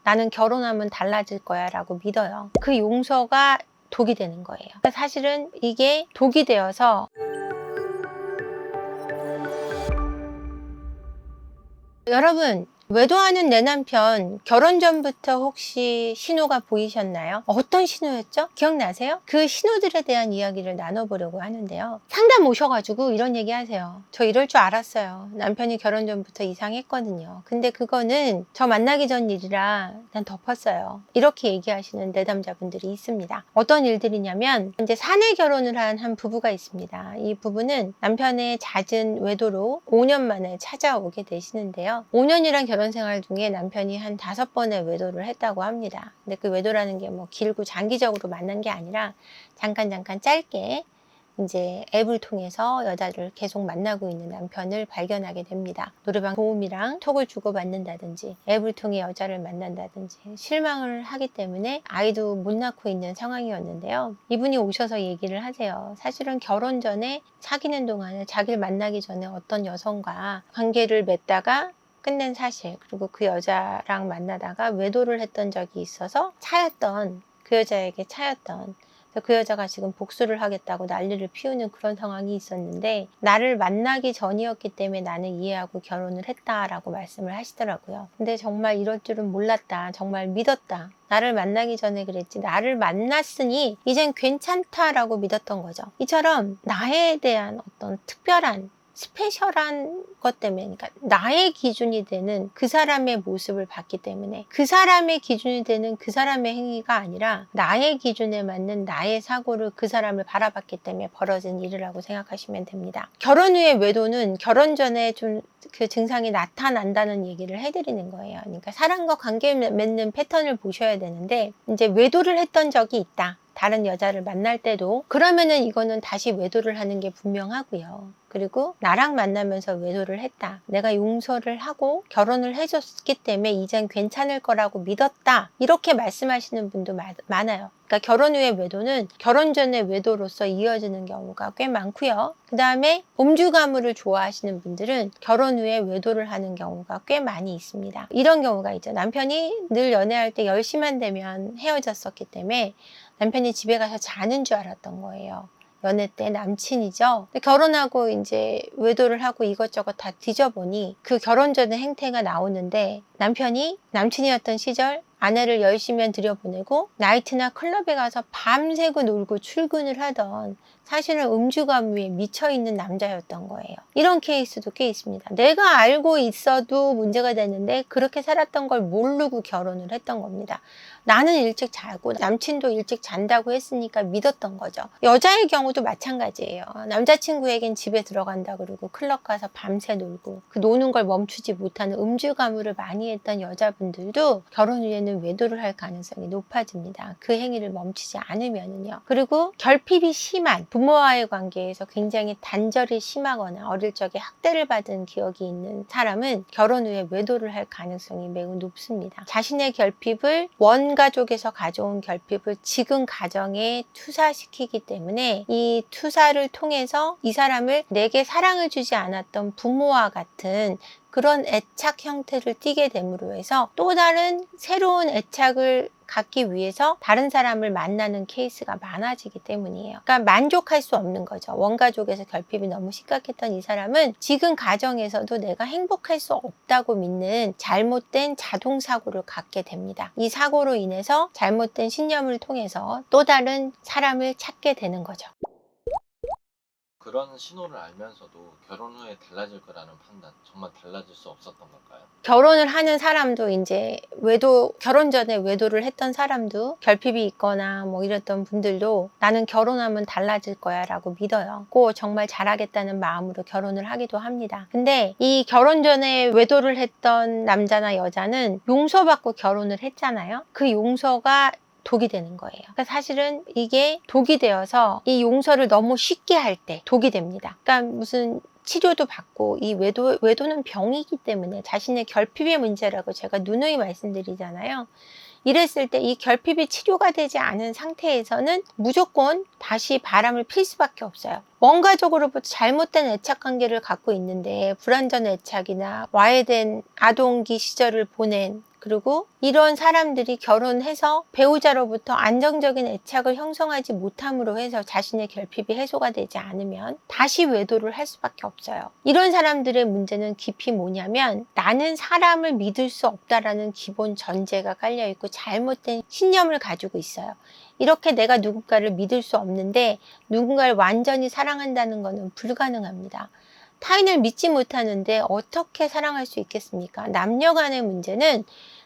나는 결혼하면 달라질 거야 라고 믿어요. 그 용서가 독이 되는 거예요. 그러니까 사실은 이게 독이 되어서 여러분, 외도하는 내 남편 결혼 전부터 혹시 신호가 보이셨나요? 어떤 신호였죠? 기억나세요? 그 신호들에 대한 이야기를 나눠보려고 하는데요. 상담 오셔가지고 이런 얘기 하세요. 저 이럴 줄 알았어요. 남편이 결혼 전부터 이상했거든요. 근데 그거는 저 만나기 전 일이라 난 덮었어요. 이렇게 얘기하시는 내담자분들이 있습니다. 어떤 일들이냐면 이제 사내 결혼을 한 부부가 있습니다. 이 부부는 남편의 잦은 외도로 5년 만에 찾아오게 되시는데요. 5년이란 결혼 생활 중에 남편이 한 5번의 외도를 했다고 합니다. 근데 그 외도라는 게 뭐 길고 장기적으로 만난 게 아니라 잠깐 짧게 이제 앱을 통해서 여자를 계속 만나고 있는 남편을 발견하게 됩니다. 노래방 도우미랑 톡을 주고받는다든지 앱을 통해 여자를 만난다든지 실망을 하기 때문에 아이도 못 낳고 있는 상황이었는데요. 이분이 오셔서 얘기를 하세요. 사실은 결혼 전에 사귀는 동안에 자기를 만나기 전에 어떤 여성과 관계를 맺다가 끝낸 사실, 그리고 그 여자랑 만나다가 외도를 했던 적이 있어서 그 여자에게 차였던, 그 여자가 지금 복수를 하겠다고 난리를 피우는 그런 상황이 있었는데 나를 만나기 전이었기 때문에 나는 이해하고 결혼을 했다라고 말씀을 하시더라고요. 근데 정말 이럴 줄은 몰랐다, 정말 믿었다, 나를 만나기 전에 그랬지 나를 만났으니 이젠 괜찮다라고 믿었던 거죠. 이처럼 나에 대한 어떤 특별한 스페셜한 것 때문에, 그러니까 나의 기준이 되는 그 사람의 모습을 봤기 때문에 그 사람의 기준이 되는 그 사람의 행위가 아니라 나의 기준에 맞는 나의 사고를 그 사람을 바라봤기 때문에 벌어진 일이라고 생각하시면 됩니다. 결혼 후의 외도는 결혼 전에 좀 그 증상이 나타난다는 얘기를 해드리는 거예요. 그러니까 사람과 관계 맺는 패턴을 보셔야 되는데 이제 외도를 했던 적이 있다, 다른 여자를 만날 때도, 그러면은 이거는 다시 외도를 하는 게 분명하고요. 그리고 나랑 만나면서 외도를 했다, 내가 용서를 하고 결혼을 해줬기 때문에 이젠 괜찮을 거라고 믿었다, 이렇게 말씀하시는 분도 많아요. 그러니까 결혼 후의 외도는 결혼 전의 외도로서 이어지는 경우가 꽤 많고요. 그 다음에 음주 가무를 좋아하시는 분들은 결혼 후에 외도를 하는 경우가 꽤 많이 있습니다. 이런 경우가 있죠. 남편이 늘 연애할 때 10시만 되면 헤어졌었기 때문에 남편이 집에 가서 자는 줄 알았던 거예요. 연애 때 남친이죠. 근데 결혼하고 이제 외도를 하고 이것저것 다 뒤져보니 그 결혼 전의 행태가 나오는데 남편이 남친이었던 시절 아내를 10시면 들여보내고 나이트나 클럽에 가서 밤새고 놀고 출근을 하던, 사실은 음주 가무에 미쳐있는 남자였던 거예요. 이런 케이스도 꽤 있습니다. 내가 알고 있어도 문제가 되는데 그렇게 살았던 걸 모르고 결혼을 했던 겁니다. 나는 일찍 자고 남친도 일찍 잔다고 했으니까 믿었던 거죠. 여자의 경우도 마찬가지예요. 남자친구에겐 집에 들어간다 그러고 클럽 가서 밤새 놀고 그 노는 걸 멈추지 못하는 음주 가무를 많이 했던 여자분들도 결혼 후에는 외도를 할 가능성이 높아집니다. 그 행위를 멈추지 않으면은요. 그리고 결핍이 심한, 부모와의 관계에서 굉장히 단절이 심하거나 어릴 적에 학대를 받은 기억이 있는 사람은 결혼 후에 외도를 할 가능성이 매우 높습니다. 자신의 결핍을 원가족에서 가져온 결핍을 지금 가정에 투사시키기 때문에 이 투사를 통해서 이 사람을 내게 사랑을 주지 않았던 부모와 같은 그런 애착 형태를 띠게 됨으로 해서 또 다른 새로운 애착을 갖기 위해서 다른 사람을 만나는 케이스가 많아지기 때문이에요. 그러니까 만족할 수 없는 거죠. 원가족에서 결핍이 너무 심각했던 이 사람은 지금 가정에서도 내가 행복할 수 없다고 믿는 잘못된 자동사고를 갖게 됩니다. 이 사고로 인해서 잘못된 신념을 통해서 또 다른 사람을 찾게 되는 거죠. 그런 신호를 알면서도 결혼 후에 달라질 거라는 판단, 정말 달라질 수 없었던 걸까요? 결혼을 하는 사람도 이제 결혼 전에 외도를 했던 사람도 결핍이 있거나 뭐 이랬던 분들도 나는 결혼하면 달라질 거야 라고 믿어요. 꼭 정말 잘하겠다는 마음으로 결혼을 하기도 합니다. 근데 이 결혼 전에 외도를 했던 남자나 여자는 용서받고 결혼을 했잖아요. 그 용서가 독이 되는 거예요. 그러니까 사실은 이게 독이 되어서 이 용서를 너무 쉽게 할 때 독이 됩니다. 그러니까 무슨 치료도 받고, 이 외도는 병이기 때문에 자신의 결핍의 문제라고 제가 누누이 말씀드리잖아요. 이랬을 때 이 결핍이 치료가 되지 않은 상태에서는 무조건 다시 바람을 필 수밖에 없어요. 원가적으로부터 잘못된 애착 관계를 갖고 있는데 불완전 애착이나 와해된 아동기 시절을 보낸 그리고 이런 사람들이 결혼해서 배우자로부터 안정적인 애착을 형성하지 못함으로 해서 자신의 결핍이 해소가 되지 않으면 다시 외도를 할 수밖에 없어요. 이런 사람들의 문제는 깊이 뭐냐면 나는 사람을 믿을 수 없다라는 기본 전제가 깔려있고 잘못된 신념을 가지고 있어요. 이렇게 내가 누군가를 믿을 수 없는데 누군가를 완전히 사랑한다는 것은 불가능합니다. 타인을 믿지 못하는데 어떻게 사랑할 수 있겠습니까? 남녀 간의 문제는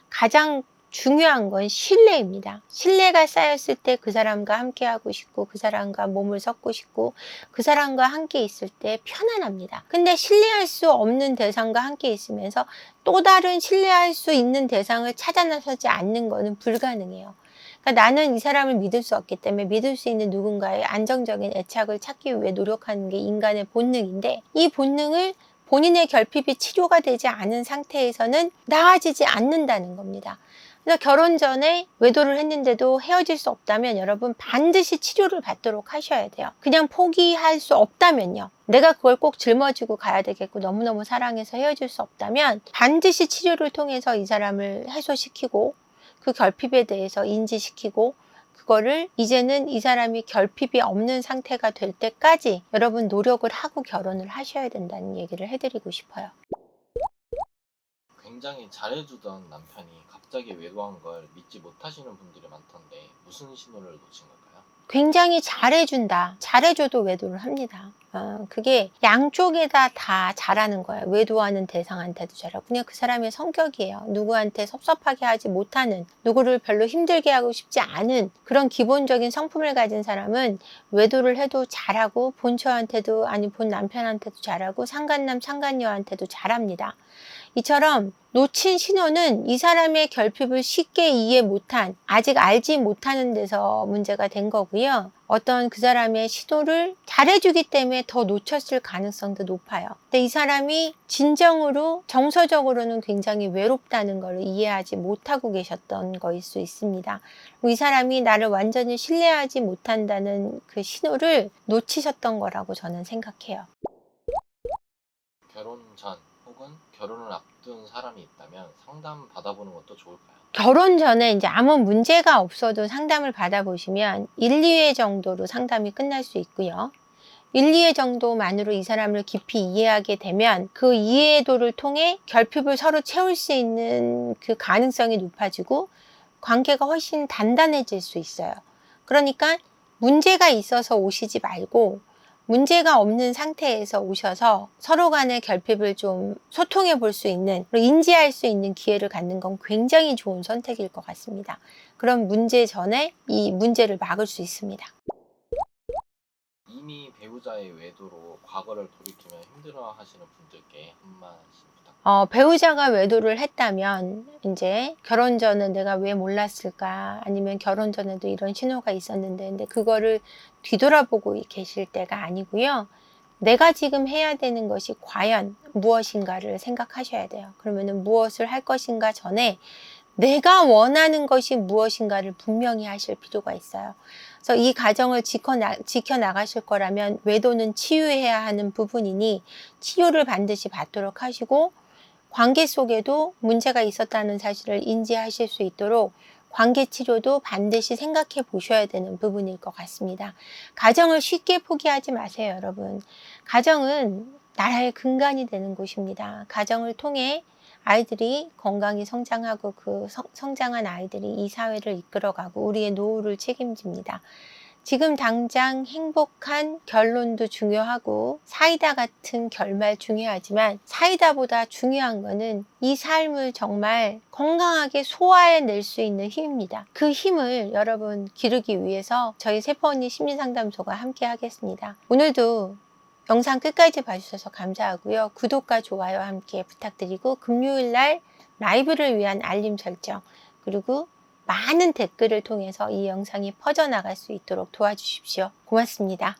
가장 중요한 건 신뢰입니다. 신뢰가 쌓였을 때 그 사람과 함께 하고 싶고 그 사람과 몸을 섞고 싶고 그 사람과 함께 있을 때 편안합니다. 근데 신뢰할 수 없는 대상과 함께 있으면서 또 다른 신뢰할 수 있는 대상을 찾아 나서지 않는 것은 불가능해요. 그러니까 나는 이 사람을 믿을 수 없기 때문에 믿을 수 있는 누군가의 안정적인 애착을 찾기 위해 노력하는 게 인간의 본능인데 이 본능을 본인의 결핍이 치료가 되지 않은 상태에서는 나아지지 않는다는 겁니다. 그래서 결혼 전에 외도를 했는데도 헤어질 수 없다면 여러분 반드시 치료를 받도록 하셔야 돼요. 그냥 포기할 수 없다면요. 내가 그걸 꼭 짊어지고 가야 되겠고 너무너무 사랑해서 헤어질 수 없다면 반드시 치료를 통해서 이 사람을 해소시키고 그 결핍에 대해서 인지시키고 그거를 이제는 이 사람이 결핍이 없는 상태가 될 때까지 여러분 노력을 하고 결혼을 하셔야 된다는 얘기를 해드리고 싶어요. 굉장히 잘해주던 남편이 갑자기 외도한 걸 믿지 못하시는 분들이 많던데 무슨 신호를 놓친 걸까요? 굉장히 잘해준다. 잘해줘도 외도를 합니다. 그게 양쪽에다 다 잘하는 거예요. 외도하는 대상한테도 잘하고 그냥 그 사람의 성격이에요. 누구한테 섭섭하게 하지 못하는, 누구를 별로 힘들게 하고 싶지 않은 그런 기본적인 성품을 가진 사람은 외도를 해도 잘하고 본처한테도 아니 본 남편한테도 잘하고 상간남 상간녀한테도 잘합니다. 이처럼 놓친 신호는 이 사람의 결핍을 쉽게 이해 못한, 아직 알지 못하는 데서 문제가 된 거고요. 어떤 그 사람의 시도를 잘해주기 때문에 더 놓쳤을 가능성도 높아요. 근데 이 사람이 진정으로 정서적으로는 굉장히 외롭다는 걸 이해하지 못하고 계셨던 거일 수 있습니다. 이 사람이 나를 완전히 신뢰하지 못한다는 그 신호를 놓치셨던 거라고 저는 생각해요. 결혼 전 혹은 결혼을 앞둔 사람이 있다면 상담 받아보는 것도 좋을까요? 결혼 전에 이제 아무 문제가 없어도 상담을 받아보시면 1, 2회 정도로 상담이 끝날 수 있고요. 1, 2회 정도만으로 이 사람을 깊이 이해하게 되면 그 이해도를 통해 결핍을 서로 채울 수 있는 그 가능성이 높아지고 관계가 훨씬 단단해질 수 있어요. 그러니까 문제가 있어서 오시지 말고 문제가 없는 상태에서 오셔서 서로 간의 결핍을 좀 소통해 볼 수 있는, 그리고 인지할 수 있는 기회를 갖는 건 굉장히 좋은 선택일 것 같습니다. 그럼 문제 전에 이 문제를 막을 수 있습니다. 이미 배우자의 외도로 과거를 돌이키며 힘들어 하시는 분들께 한 말씀 부탁드립니다. 배우자가 외도를 했다면 이제 결혼 전에 내가 왜 몰랐을까, 아니면 결혼 전에도 이런 신호가 있었는데 근데 그거를 뒤돌아보고 계실 때가 아니고요. 내가 지금 해야 되는 것이 과연 무엇인가를 생각하셔야 돼요. 그러면은 무엇을 할 것인가 전에 내가 원하는 것이 무엇인가를 분명히 하실 필요가 있어요. 그래서 이 가정을 지켜나가실 거라면 외도는 치유해야 하는 부분이니 치유를 반드시 받도록 하시고 관계 속에도 문제가 있었다는 사실을 인지하실 수 있도록 관계 치료도 반드시 생각해 보셔야 되는 부분일 것 같습니다. 가정을 쉽게 포기하지 마세요, 여러분. 가정은 나라의 근간이 되는 곳입니다. 가정을 통해 아이들이 건강히 성장하고 그 성장한 아이들이 이 사회를 이끌어가고 우리의 노후를 책임집니다. 지금 당장 행복한 결론도 중요하고 사이다 같은 결말 중요하지만 사이다보다 중요한 거는 이 삶을 정말 건강하게 소화해낼 수 있는 힘입니다. 그 힘을 여러분 기르기 위해서 저희 세포언니 심리상담소가 함께 하겠습니다. 오늘도 영상 끝까지 봐주셔서 감사하고요. 구독과 좋아요 함께 부탁드리고 금요일날 라이브를 위한 알림 설정 그리고 많은 댓글을 통해서 이 영상이 퍼져나갈 수 있도록 도와주십시오. 고맙습니다.